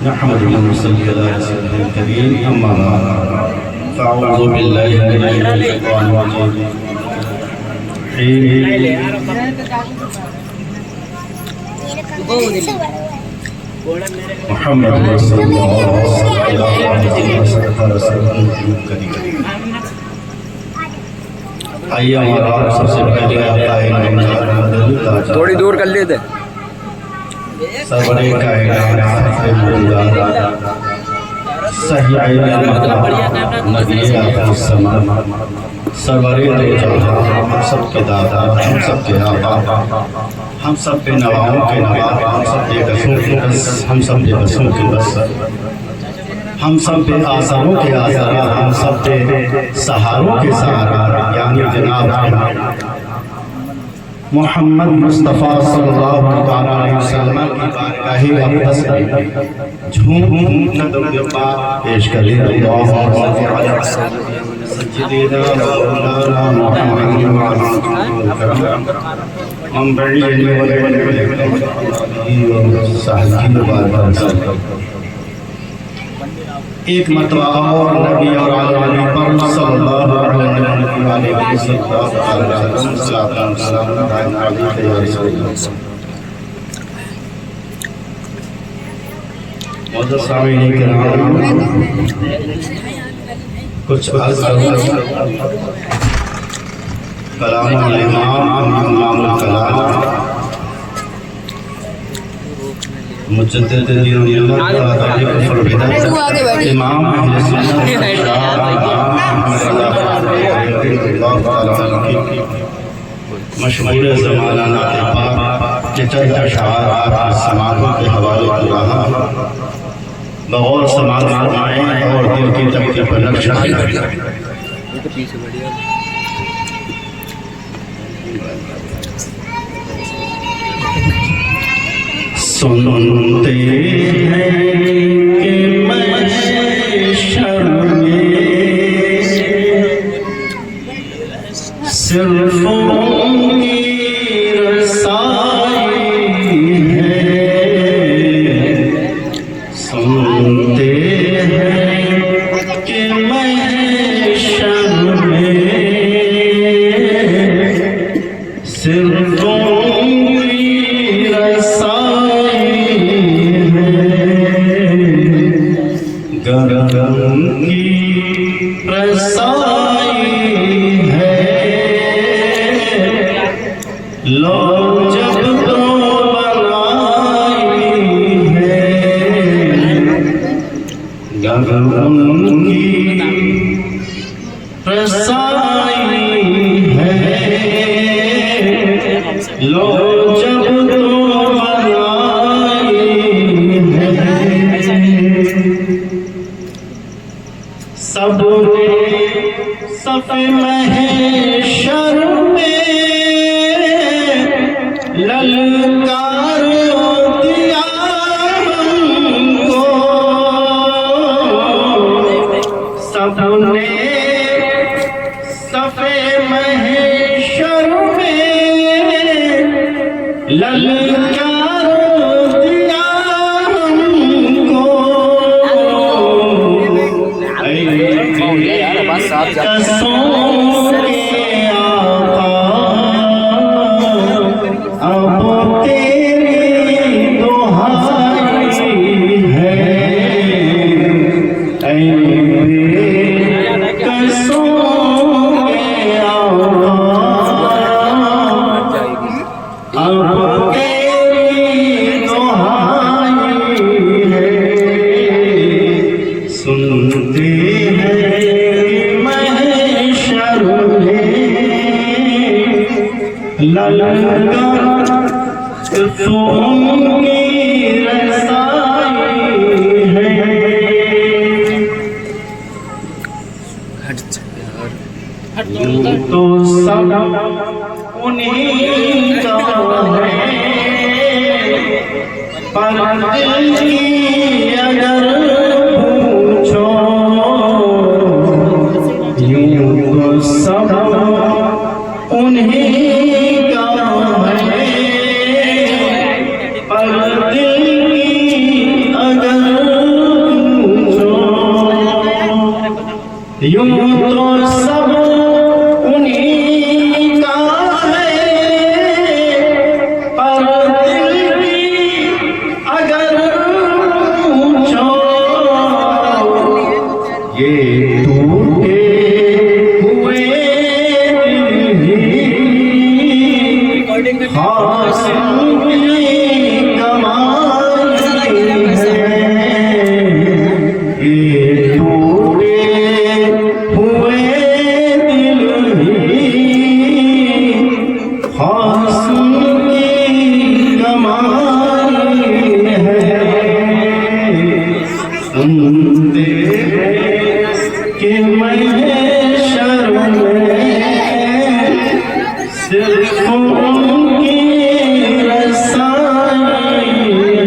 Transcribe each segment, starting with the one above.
نحمده ونصلي على رسوله الكريم أما بعد فأعوذ بالله من الشيطان الرجيم محمد رسول الله صلى الله عليه وسلم الكريم آئیے ہمارا سب سے پہلے تھوڑی دور کر لیتے سرور کائنات موجودات صحیح نبی آخر الزمان سرور دو جہاں ہم سب کے دادا ہم سب کے آبا ہم سب پہ نواؤں کے نواب ہم سب پہ بسوں کے بس ہم سب پہ بسوں کے بس ہم سب پہ آثاروں کے آثار ہم سب پہ سہاروں کے سہارا یعنی جناب محمد مصطفیٰ صلی اللہ علیہ وسلم کی بارگاہ اقدس میں جھوم قدم دعا پیش کریں اللہم صلی علی سیدنا مولانا محمد منبعی صحیح مبارک ایک مرتبہ اور نبی اور عالمی پر صلی اللہ علیہ وسلم معزز سامعین کرام کچھ عرض کروں کلام الامام امام الکلام مجدد دین ملت تاریخ البدع امام اہل سنت مشہور زمانہ نعت پاک کے چند اشعار آپ کی سماعتوں کے حوالے کر رہا بغور سماعت فرمائیں اور دل کی تکلیف پر نقش کریں سنتے ہیں کہ محشر میں صرف ان کی رسائی ہے سنتے ہیں کہ محشر میں صرف ان کی رسائی گرم کی رسائی ہے لو جب تو بنائی ہے گرم کی رسائی ہے لو جب تو سب نے صف محشر میں للکار دیا ہم کو سب نے صف محشر میں للکار دیا ہم کو قصوں کے آقا اب تیری دہائی ہے اے بے قصوں کے آقا اب تیری دہائی ہے سنتے ہیں للکار تو ان کی رسائی ہے تو سب انہیں کا ہے پر دل کی اگر پوچھو یوں تو سب انہیں کا ہے پر دل کی اگر یوں تو سب انہیں کا ہے پر دل بھی اگر پوچھو یہ ٹوٹے ہوئے حاصل کی کمائی ہے یہ ٹوٹے ہوئے دل ہی حاصل کی کمائی ہے سنتے کہ محشر میں صرف ان کی رسائی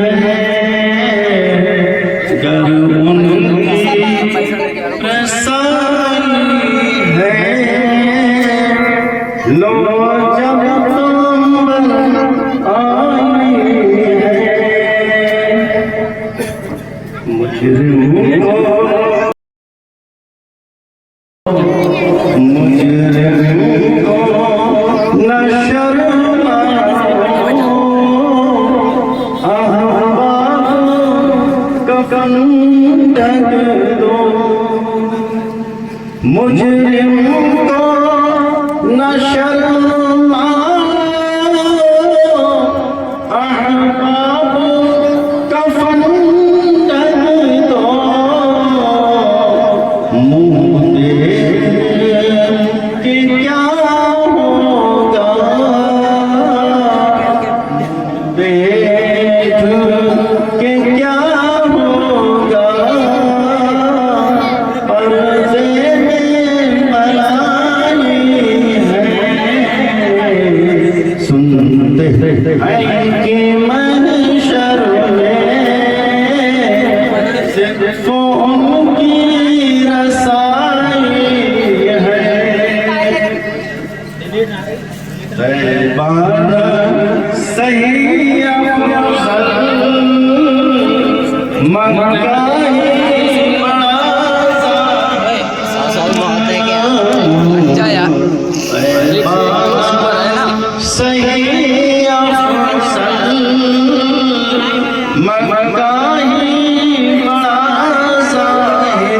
ہے گر ان کی رسائی ہے لو جب تم آئی ہے مجرم کو نہ شرم احباب کفن ڈھک دو مجرم کو نہ شرم احباب کفن ڈھک دو منہ دیکھ کہ کیا ہوگا دیکھ کہ کیا ہوگا پردے میں ملائی ہے سنتے ہیں کہ محشر میں صرف ان کی رسائی ہے طیبان صحیح افضل مکہ بڑا صحیح افضل مکہ بڑا زاہد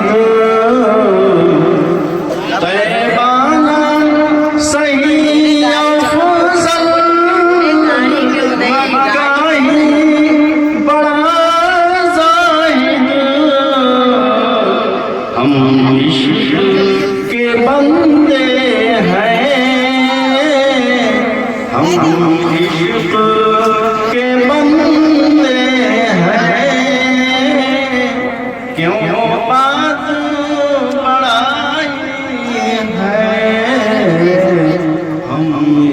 طیبان صحیح افضل مکہ بڑا زاہد ہم عشق کے بندے ہیں ہم عشق کے بندے ہیں کیوں بات بڑائی ہے ہم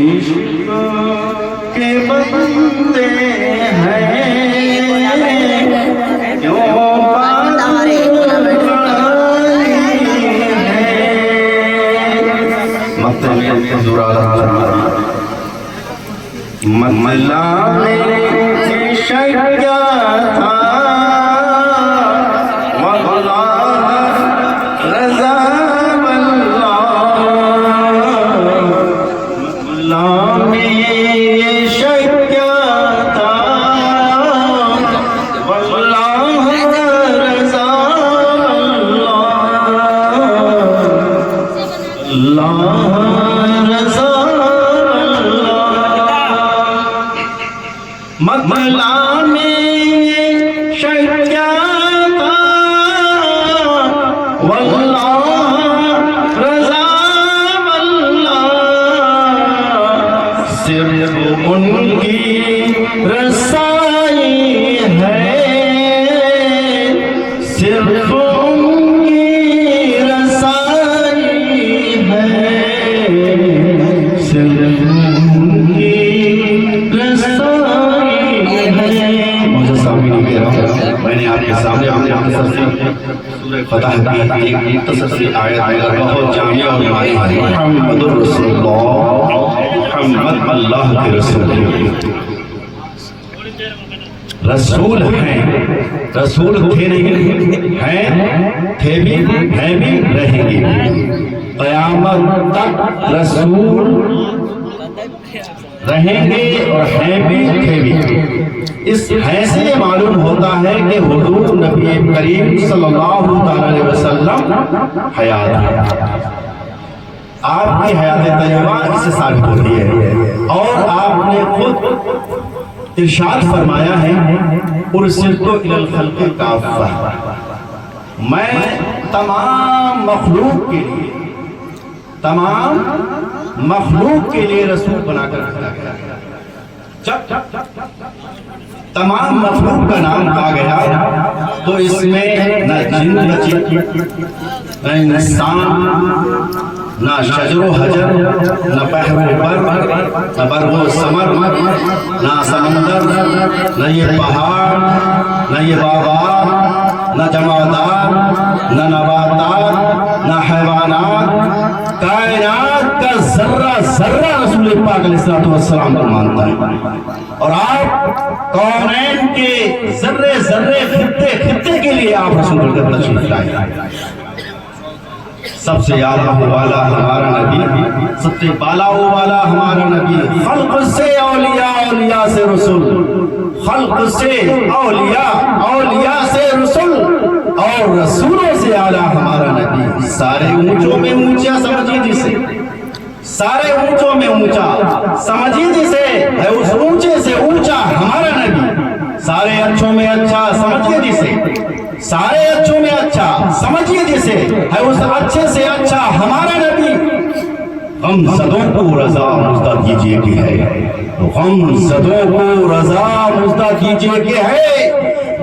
عشق کے بندے ہیں کیوں بات بڑائی ہے مطلب حضور ملا میں شکیا تھا واللہ رضا واللہ میں شکیا تھا واللہ رضا اللہ رضا مطلع میں شکیا تھا واللہ رضا واللہ صرف ان کی رسائی ہے صرف ان کی رسائی ہے صرف ان کی میں نے آپ کے سامنے سورہ فتح کی ایک مختصر سی آیت بہت جامع اور معنی محمد رسول اللہ محمد اللہ کے رسول رسول ہیں، رسول تھے نہیں، ہیں، تھے بھی، ہیں بھی، رہیں گے بھی۔ قیامت تک رسول رہیں گے اور ہیں بھی، تھے بھی۔ اس ہیں سے یہ معلوم ہوتا ہے کہ حضور نبی کریم صلی اللہ علیہ وسلم حیات ہیں۔ آپ کی حیات طیبہ اس سے ثابت ہوتی ہے، اور آپ نے خود ارشاد فرمایا ہے ارسلت الی الخلق کافہ، میں تمام مخلوق کے لیے، تمام مخلوق کے لیے رسول بنا کر بھیجا گیا۔ جب تمام مخلوق کا نام کہا گیا تو اس میں نہ جن بچی، نہ انسان، نہ شجر و حجر، نہ بحر و بر، نہ برگ و ثمر، نہ سمندر، نہ یہ پہاڑ، نہ یہ باغات، نہ جمادات، نہ نباتات، نہ حیوانات، کائنات کا ذرہ ذرہ رسول پاک علیہ السلام کو مانتا ہے، اور آپ کونین کے ذرے ذرے خطے خطے کے لیے آپ رسول اللہ تشریف لائے۔ سب سے یادہ والا ہمارا نبی، سب سے بالا والا ہمارا نبی، خلق سے اولیاء، اولیاء سے رسول، خلق سے اولیاء، اولیاء سے رسول، اور رسولوں سے اعلیٰ ہمارا نبی۔ سارے اونچوں میں اونچا سمجھیے جسے، سارے اونچوں میں اونچا سمجھیے جسے ہے اس اونچے سے اونچا ہمارا نبی، سارے اچھوں میں اچھا سمجھیے جسے، سارے اچھوں میں اچھا سمجھیے جسے ہے اس اچھے سے اچھا ہمارا نبی۔ غم زدوں کو رضا مزدہ کیجئے کہ ہے، غم زدوں کو رضا مزدہ کیجئے کہ ہے،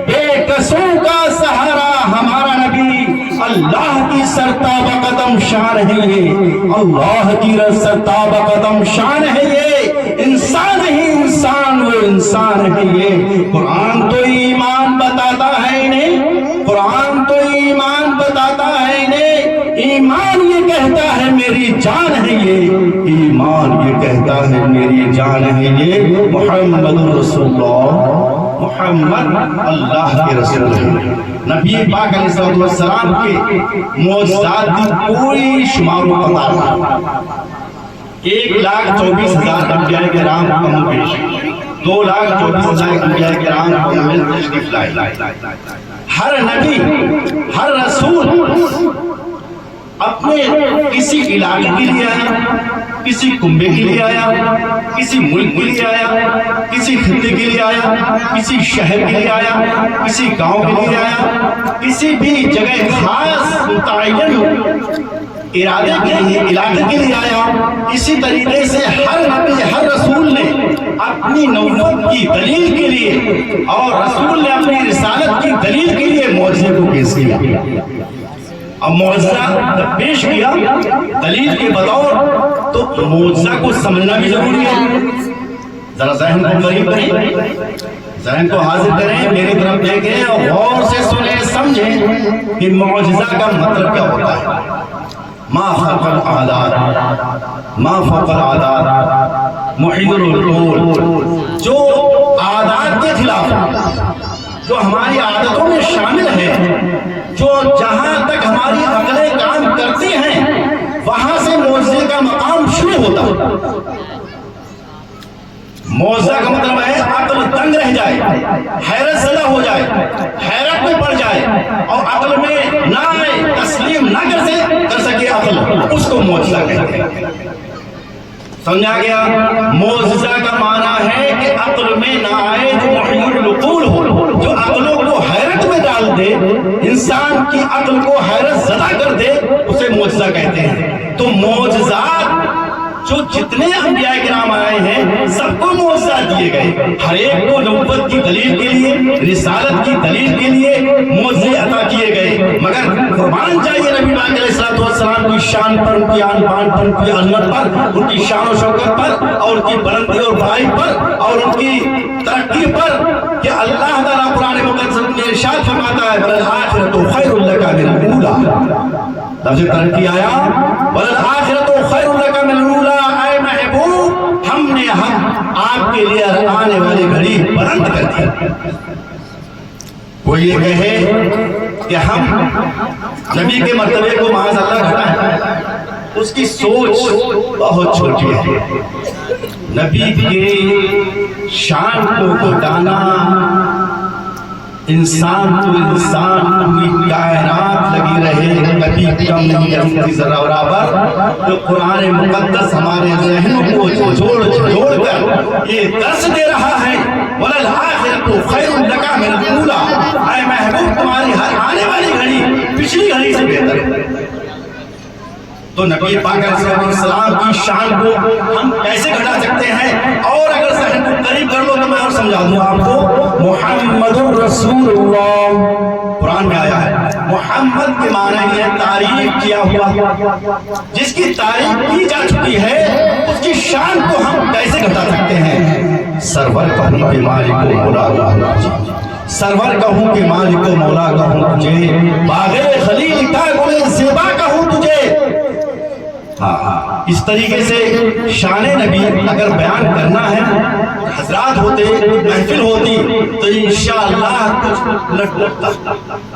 بے کسوں کا سہارا ہمارا نبی۔ اللہ کی سرتابہ قدم شان ہے یہ، اللہ کی سرتابہ قدم شان ہے یہ، انسان ہی انسان وہ انسان ہے یہ۔ قرآن تو ایمان بتاتا ہے انہیں، قرآن تو ایمان بتاتا ہے انہیں، ایمان یہ کہتا ہے میری جان ہے یہ، ایمان یہ کہتا ہے میری جان ہے یہ۔ محمد رسول اللہ، محمد اللہ کے رسول ہیں۔ نبی پاک علیہ السلام کے معجزات کی پوری شمار و قطار 1,24,000 انبیاء کرام کم و بیش، 2,24,000 انبیاء کرام کم و بیش تشریف لائے۔ ہر نبی، ہر رسول اپنے کسی علاقے کے لیے آیا، کسی کنبے کے لیے آیا، کسی ملک کے لیے آیا، کسی خطے کے لیے آیا، کسی شہر کے لیے آیا، کسی گاؤں کے لیے آیا، کسی بھی جگہ خاص متعین ارادے کے لیے، علاقے کے لیے آیا۔ اسی طریقے سے ہر نبی، ہر رسول نے اپنی نبوت کی دلیل کے لیے اور رسول نے اپنی رسالت کی دلیل کے لیے معجزے کو پیش کیا۔ اب معجزہ جب پیش کیا دلیل کے بطور، تو معجزہ کو سمجھنا بھی ضروری ہے۔ ذرا ذہن کو قریب کریں، ذہن کو حاضر کریں، میری طرف دیکھیں اور غور سے سنیں، سمجھیں کہ معجزہ کا مطلب کیا ہوتا ہے۔ ما فوق العادات، ما فوق العادات، محیط العقول، جو عادات کے خلاف، جو ہماری عادتوں میں شامل ہے، جو جہاں تک ہماری عقلیں کام کرتی ہیں وہاں سے معجزے کا مقام شروع ہوتا ہے۔ معجزہ کا مطلب ہے عقل دنگ رہ جائے، حیرت زدہ ہو جائے، حیرت میں پڑ جائے اور عقل میں نہ آئے، تسلیم نہ کر سکے عقل، اس کو معجزہ کہتے ہیں۔ سمجھا گیا؟ معجزہ کا معنی ہے کہ عقل میں نہ آئے، جو محیط العقول ہو، جو عقلوں کو حیرت میں ڈال دے، انسان کی عقل کو حیرت زدہ کر دے، اسے معجزہ کہتے ہیں۔ تو معجزات جو جتنے انبیاء کرام آئے ہیں سب کو معجزات دیے گئے، ہر ایک کو نبوت کی دلیل کے لیے، رسالت کی دلیل کے لیے معجزے عطا کیے گئے۔ مگر قربان چاہیے نبی پاک علیہ السلام کی شان پر، ان کی آن بان پر، ان کی عظمت پر، ان کی شان و شوکت پر، اور ان کی بلندی اور بڑائی پر، اور ان کی ترقی پر، کہ اللہ تعالیٰ قرآن مقدس میں ارشاد فرماتا ہے وَلَلْآخِرَةُ خَيْرٌ لَكَ مِنَ الْأُولَىٰ۔ لفظ ترقی آیا وَلَلْآخِرَةُ خَيْرٌ لَكَ مِنَ الْأُولَىٰ، اے محبوب ہم آپ کے لیے آنے والی گھڑی بلند کر دی۔ کوئی یہ کہے کہ ہم نبی کے مرتبے کو معاذ اللہ گھٹائیں، اس کی سوچ بہت چھوٹی ہے۔ نبی کے شان کو گھٹانا، انسان تو انسان پوری کائنات لگی رہے کبھی کم نہیں کرتی ذرا برابر۔ تو قرآن مقدس ہمارے ذہنوں کو جوڑ کر یہ درس دے رہا ہے وَلَلْآخِرَةُ خَيْرٌ لَكَ مِنَ الْأُولَىٰ، اے محبوب تمہاری ہر آنے والی گھڑی پچھلی گھڑی سے بہتر ہے۔ تو نبی پاک علیہ السلام کی شان کو ہم کیسے گھٹا سکتے ہیں؟ اور اگر ذہن کو قریب کر لو تو میں اور سمجھا دوں آپ کو۔ محمد رسول اللہ قرآن میں آیا ہے، محمد کے معنی ہے تعریف کیا ہوا، جس کی تعریف کی جا چکی ہے اس کی شان کو ہم کیسے گھٹا سکتے ہیں؟ سرور کہوں کہ مالک و مولا کہوں، سرور کہوں کہ مالک و مولا کہوں تجھے، باغ خلیل کا گل زیبا کہوں تجھے۔ اس طریقے سے شان نبی اگر بیان کرنا ہے، حضرات ہوتے، محفل ہوتی تو انشاءاللہ کچھ لٹتا،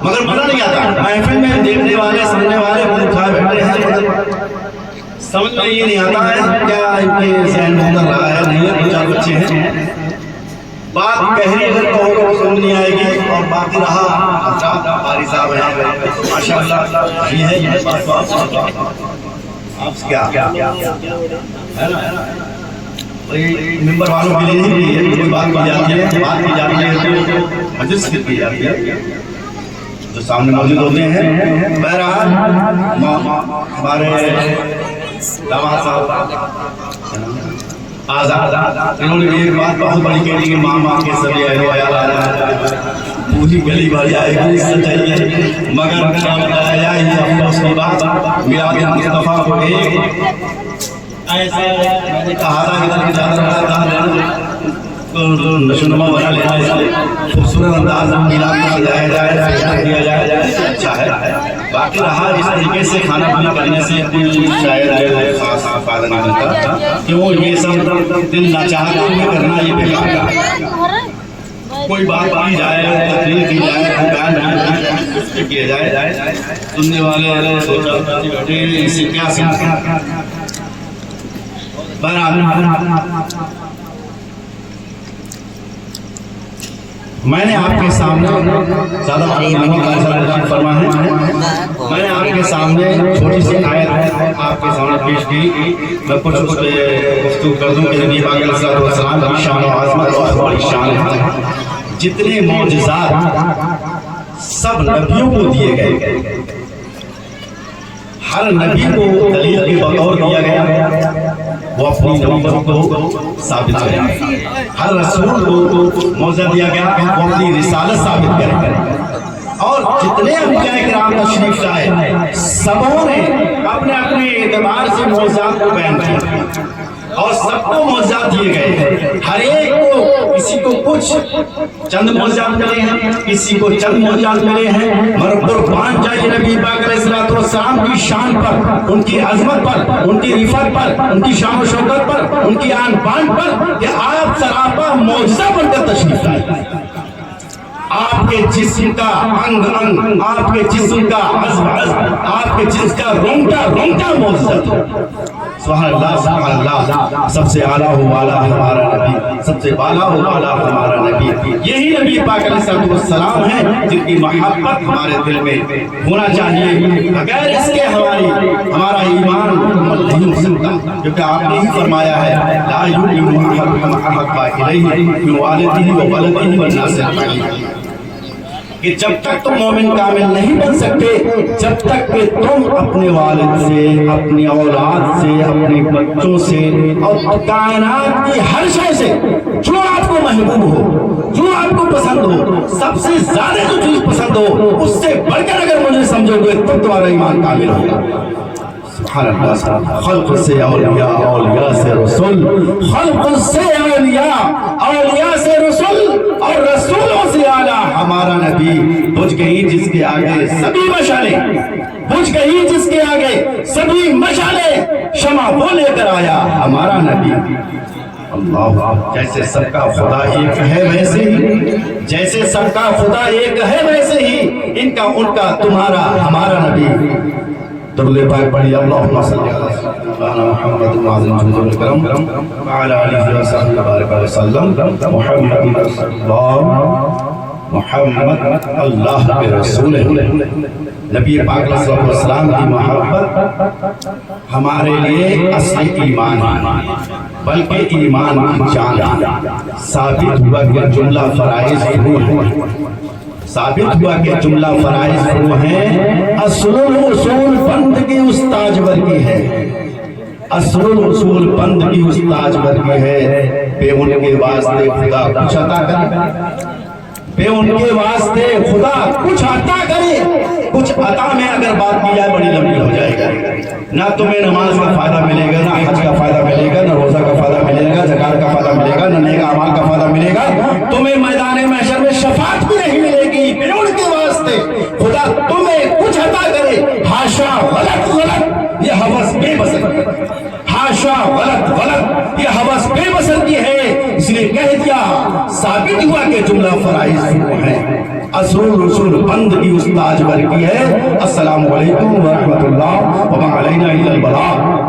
مگر مزہ نہیں آتا۔ محفل میں دیکھنے والے سننے والے منہ اٹھائے بیٹھے ہیں، سمجھ میں یہ نہیں آتا ہے کیا ان کے ذہن میں اتر رہا ہے، نہیں ہے، چار بچے ہیں، بات کہنی اگر کہو گے سمجھ نہیں آئے گی، اور باقی رہا حضرات قاری صاحب ہیں ماشاءاللہ، یہ ہے یہ بات آپ کیا ہے نا، ممبر والوں کے لیے نہیں، کوئی بات کی جاتی ہے، بات کی جاتی ہے تو مجلس کی جاتی ہے، جو سامنے موجود ہوتے ہیں۔ بہرحال ہمارے داماد صاحب آزاد، انہوں نے ایک بات بہت بڑی کہی کہ ماں کے سبھی اہل و عیال آ رہے ہیں، پوری گلی بھری آئے گی سچائیے، مگر کیا بتایا یہ افسوس کی بات، میلاد مصطفیٰ کو ایک ایسا میں نے کہا تھا کہ دل زیادہ رہا تھا تو نشونما بنا لینا ہے، خوبصورت انداز میں میلاد میں سجایا جائے، کیا جائے، اچھا ہے۔ باقی رہا اس طریقے سے کھانا پانی کرنے سے کوئی شاید خاص فائدہ نہیں ملتا، کیوں یہ سب دل ناچاہ کرنا یہ بیکار ہے۔ کوئی بات کی جائے، تقریر کی جائے، بیان کیا جائے، سننے والے سوچا بیٹھے اس سے کیا سیکھیں۔ میں نے آپ کے سامنے زیادہ فرما ہے، میں نے آپ کے سامنے چھوٹی سی آیت آپ کے سامنے پیش کی، میں کچھ گفتگو کر دوں کہ نبی پاک علیہ السلام کی شان و عظمت بہت بڑی شان ہے۔ جتنے معجزات سب نبیوں کو دیے گئے، ہر نبی کو دلیل کے بطور دیا گیا، وہ اپنی نبوت کو ثابت کرے، ہر رسول کو موضع دیا گیا وہ اپنی رسالت ثابت کرے، اور جتنے انبیاء کرام تشریف لائے سبوں نے اپنے اپنے اعتبار سے موضوعات کو بیان کیا، اور سب کو موضوعات دیے گئے، ہر ایک کو کسی کو کچھ چند موضوعات ملے ہیں، کسی کو چند موضوعات ملے ہیں، مگر قربان جائے نبی پاک علیہ السلام کی شان پر، ان کی عظمت پر، ان کی رفعت پر، ان کی شان و شوکت پر، ان کی آن بان پر، کہ آپ سراپا معجزہ بن کر تشریف لائے۔ آپ کے جسم کا انگ انگ، آپ کے جسم کا عزم عزم، آپ کے جسم کا رونگٹا رونگٹا معجزہ تھا۔ سبحان اللہ سبحان اللہ، سب سے اعلیٰ و بالا ہمارا نبی، سب سے بالا و بالا ہمارا نبی، یہی نبی پاک علیہ السلام ہے جن کی محبت ہمارے دل میں ہونا چاہیے، اگر اس کے ہمارا ایمان مکمل نہیں ہو سکتا، کیونکہ آپ نے ہی فرمایا ہے لا یؤمن احدکم حتی الیہ من والدہ و ولدہ والناس اجمعین، کہ جب تک تم مومن کامل نہیں بن سکتے جب تک کہ تم اپنے والد سے، اپنی اولاد سے، اپنے بچوں سے اور کائنات کی ہر شے سے جو آپ کو محبوب ہو، جو آپ کو پسند ہو، سب سے زیادہ جو چیز پسند ہو اس سے بڑھ کر اگر مجھے سمجھو گے تب تمہارا ایمان کامل ہوگا۔ سبحان اللہ، خلق سے اولیاء، اولیاء سے رسول، خلق سے اولیاء، اولیاء سے رسول، اور رسولوں سے اعلیٰ ہمارا نبی، بجھ گئی جس کے آگے سبھی مشالیں، بجھ گئی جس کے آگے سبھی مشالیں، شمع وہ لے کر آیا ہمارا نبی۔ اللہ جیسے سب کا خدا ایک ہے ویسے ہی، جیسے سب کا خدا ایک ہے ویسے ہی ان کا تمہارا ہمارا نبی۔ درود پاک پڑھیے، اللہم صلی علی محمد معظم جل کرم وعلی آلہ وصحبہ وبارک وسلم۔ محمد رسول اللہ، محمد اللہ کے رسول ہے۔ نبی پاک صلی اللہ علیہ وسلم کی محبت ہمارے لیے اصل ایمان ہے، بلکہ ایمان کی جان ہے۔ ثابت ہوا کہ جملہ فرائض وہ ہیں، ثابت ہوا کہ جملہ فرائض وہ ہیں۔ اصل الاصول بند کی استاج ورگی ہے، اصل الاصول بند کی استاج ورگی ہے۔ بے ان کے واسطے خدا کچھ عطا کرے، بے ان کے واسطے خدا کچھ عطا کرے۔ کچھ عطا میں اگر بات کی جائے بڑی لمبی ہو جائے گا۔ نہ تمہیں نماز کا فائدہ ملے گا، نہ حج کا فائدہ ملے گا، نہ روزہ کا فائدہ ملے گا، زکات کا فائدہ ملے گا، نہ نیک اعمال کا فائدہ ملے گا۔ تمہیں میدان محشر میں شفاعت بھی نہیں ملے گی۔ بے ان کے واسطے خدا تمہیں کچھ عطا کرے، ہاشا غلط غلط یہ ہوس بے بسر، ہاشا غلط غلط یہ ہوس بے بسر کی ہے۔ اس لیے کہہ دیا، ثابت ہوا کہ جملہ فرائض وہ ہے، اصل رسول بند کی استاج ورگی ہے۔ السلام علیکم ورحمۃ اللہ وما علینا الا البلاغ۔